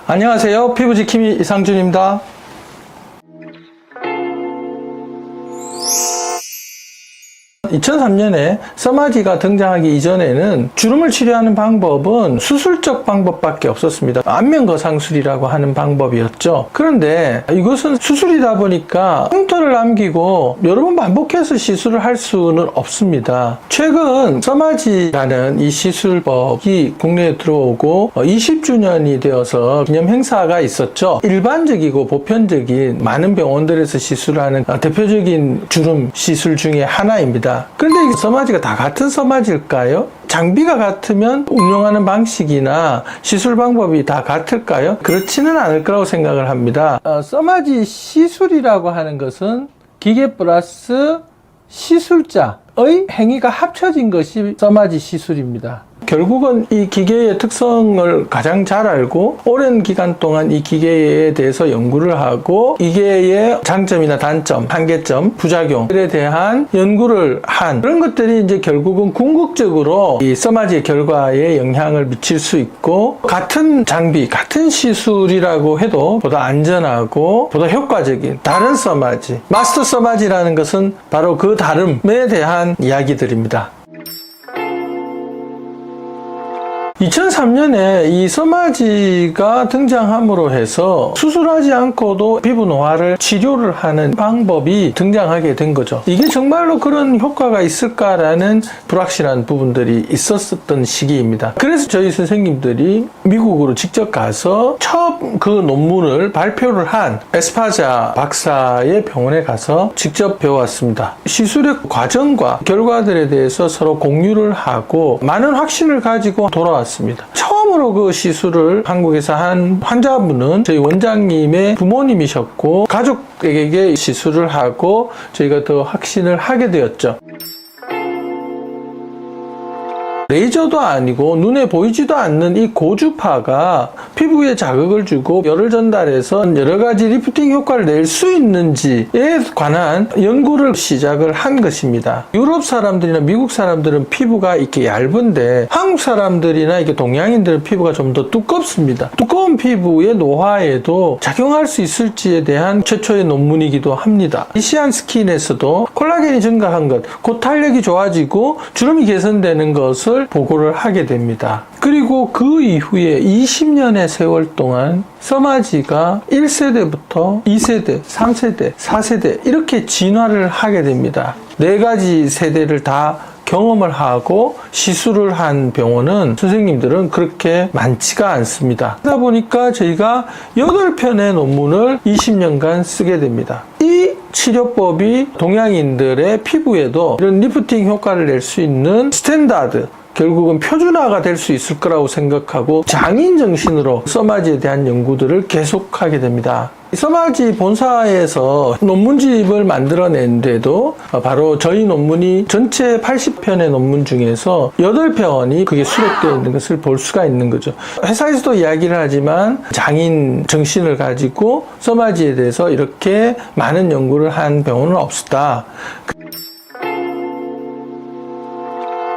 안녕하세요. 피부지킴이 이상준입니다. (2003년에) 서마지가 등장하기 이전에는 주름을 치료하는 방법은 수술적 방법밖에 없었습니다. 안면거상술이라고 하는 방법이었죠. 그런데 이것은 수술이다 보니까 흉터를 남기고 여러 번 반복해서 시술을 할 수는 없습니다. 최근 서마지라는 이 시술법이 국내에 들어오고 20주년이 되어서 기념 행사가 있었죠. 일반적이고 보편적인 많은 병원들에서 시술하는 대표적인 주름 시술 중에 하나입니다. 그런데 이 서마지가 다 같은 서마지일까요? 장비가 같으면 운용하는 방식이나 시술 방법이 다 같을까요? 그렇지는 않을 거라고 생각을 합니다. 서마지 시술이라고 하는 것은 기계 플러스 시술자의 행위가 합쳐진 것이 서마지 시술입니다. 결국은 이 기계의 특성을 가장 잘 알고 오랜 기간 동안 이 기계에 대해서 연구를 하고 기계의 장점이나 단점, 한계점, 부작용에 대한 연구를 한 그런 것들이 이제 결국은 궁극적으로 이 서마지의 결과에 영향을 미칠 수 있고, 같은 장비, 같은 시술이라고 해도 보다 안전하고 보다 효과적인 다른 서마지, 마스터 서마지라는 것은 바로 그 다름에 대한 이야기들입니다. 2003년에 이 서마지가 등장함으로 해서 수술하지 않고도 피부 노화를 치료를 하는 방법이 등장하게 된 거죠. 이게 정말로 그런 효과가 있을까라는 불확실한 부분들이 있었던 시기입니다. 그래서 저희 선생님들이 미국으로 직접 가서 처음 그 논문을 발표를 한 에스파자 박사의 병원에 가서 직접 배워왔습니다. 시술의 과정과 결과들에 대해서 서로 공유를 하고 많은 확신을 가지고 돌아왔습니다. 처음으로 그 시술을 한국에서 한 환자분은 저희 원장님의 부모님이셨고, 가족에게 시술을 하고 저희가 더 확신을 하게 되었죠. 레이저도 아니고 눈에 보이지도 않는 이 고주파가 피부에 자극을 주고 열을 전달해서 여러 가지 리프팅 효과를 낼 수 있는지에 관한 연구를 시작을 한 것입니다. 유럽 사람들이나 미국 사람들은 피부가 이렇게 얇은데 한국 사람들이나 이렇게 동양인들은 피부가 좀 더 두껍습니다. 두꺼운 피부의 노화에도 작용할 수 있을지에 대한 최초의 논문이기도 합니다. 이시안 스킨에서도 콜라겐이 증가한 것, 곧 탄력이 좋아지고 주름이 개선되는 것을 보고를 하게 됩니다. 그리고 그 이후에 20년의 세월 동안 서마지가 1세대부터 2세대, 3세대, 4세대 이렇게 진화를 하게 됩니다. 4가지 세대를 다 경험을 하고 시술을 한 병원은 선생님들은 그렇게 많지가 않습니다. 그러다 보니까 저희가 8편의 논문을 20년간 쓰게 됩니다. 이 치료법이 동양인들의 피부에도 이런 리프팅 효과를 낼 수 있는 스탠다드, 결국은 표준화가 될 수 있을 거라고 생각하고 장인 정신으로 서마지에 대한 연구들을 계속하게 됩니다. 서마지 본사에서 논문집을 만들어낸데도 바로 저희 논문이 전체 80편의 논문 중에서 8편이 그게 수록되어 있는 것을 볼 수가 있는 거죠. 회사에서도 이야기를 하지만 장인 정신을 가지고 서마지에 대해서 이렇게 많은 연구를 한 병원은 없었다.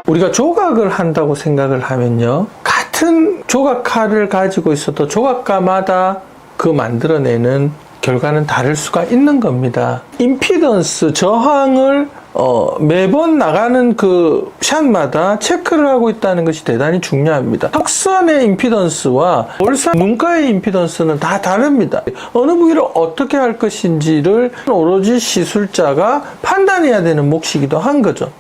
우리가 조각을 한다고 생각을 하면요, 같은 조각칼을 가지고 있어도 조각가마다 그 만들어내는 결과는 다를 수가 있는 겁니다. 임피던스, 저항을 매번 나가는 그 샷마다 체크를 하고 있다는 것이 대단히 중요합니다. 턱선의 임피던스와 볼살 문가의 임피던스는 다 다릅니다. 어느 부위를 어떻게 할 것인지를 오로지 시술자가 판단해야 되는 몫이기도 한 거죠.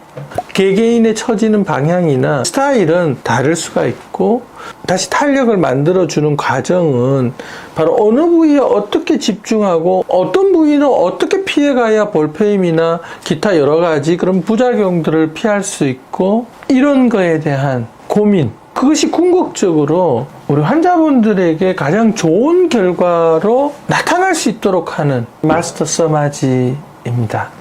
개개인의 처지는 방향이나 스타일은 다를 수가 있고, 다시 탄력을 만들어주는 과정은 바로 어느 부위에 어떻게 집중하고 어떤 부위는 어떻게 피해가야 볼페임이나 기타 여러 가지 그런 부작용들을 피할 수 있고, 이런 거에 대한 고민, 그것이 궁극적으로 우리 환자분들에게 가장 좋은 결과로 나타날 수 있도록 하는 마스터 서마지입니다.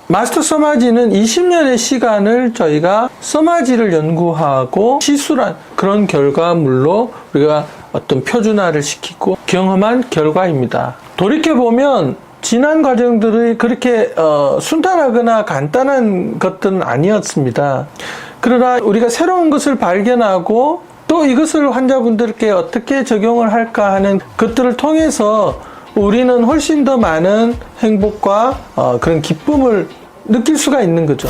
마스터 서마지는 20년의 시간을 저희가 서마지를 연구하고 시술한 그런 결과물로 우리가 어떤 표준화를 시키고 경험한 결과입니다. 돌이켜보면 지난 과정들이 그렇게 순탄하거나 간단한 것들은 아니었습니다. 그러나 우리가 새로운 것을 발견하고 또 이것을 환자분들께 어떻게 적용을 할까 하는 것들을 통해서 우리는 훨씬 더 많은 행복과 그런 기쁨을 느낄 수가 있는 거죠.